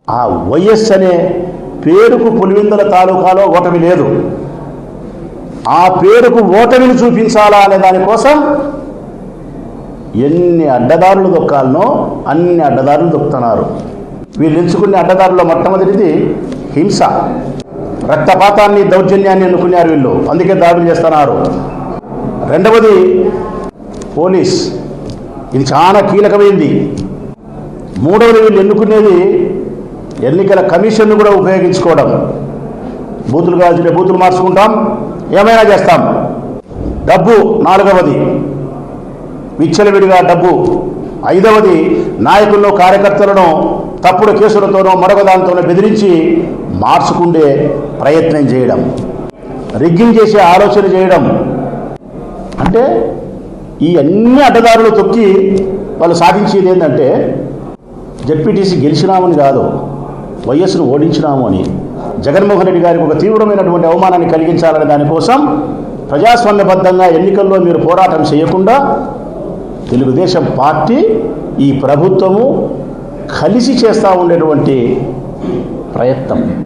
ఆ వైఎస్ అనే పేరుకు పులివెందుల తాలూకాలో ఓటమి లేదు. ఆ పేరుకు ఓటమిని చూపించాలా అనే దానికోసం ఎన్ని అడ్డదారులు దొక్కాలనో అన్ని అడ్డదారులు దొక్కుతున్నారు. వీళ్ళు ఎంచుకునే అడ్డదారుల్లో మొట్టమొదటిది హింస, రక్తపాతాన్ని, దౌర్జన్యాన్ని ఎన్నుకున్నారు వీళ్ళు, అందుకే దాడులు చేస్తున్నారు. రెండవది పోలీస్, ఇది చాలా కీలకమైంది. మూడవది వీళ్ళు ఎన్నుకునేది ఎన్నికల కమిషన్ను కూడా ఉపయోగించుకోవడం. బూతులు కావాల్సిన బూతులు మార్చుకుంటాం, ఏమైనా చేస్తాం. డబ్బు నాలుగవది, విచ్చలవిడిగా డబ్బు. ఐదవది నాయకులను, కార్యకర్తలను తప్పుడు కేసులతోనో మరొక దానితోనో బెదిరించి మార్చుకుండే ప్రయత్నం చేయడం, రిగ్గింగ్ చేసే ఆలోచన చేయడం. అంటే ఈ అన్ని అడ్డదారులు తొక్కి వాళ్ళు సాధించేది ఏంటంటే జెడ్పీటీసీ గెలిచినామని కాదు, వైఎస్ను ఓడించినాము అని, జగన్మోహన్ రెడ్డి గారికి ఒక తీవ్రమైనటువంటి అవమానాన్ని కలిగించాలనే దానికోసం ప్రజాస్వామ్యబద్ధంగా ఎన్నికల్లో మీరు పోరాటం చేయకుండా తెలుగుదేశం పార్టీ, ఈ ప్రభుత్వము కలిసి చేస్తూ ఉండేటువంటి ప్రయత్నం.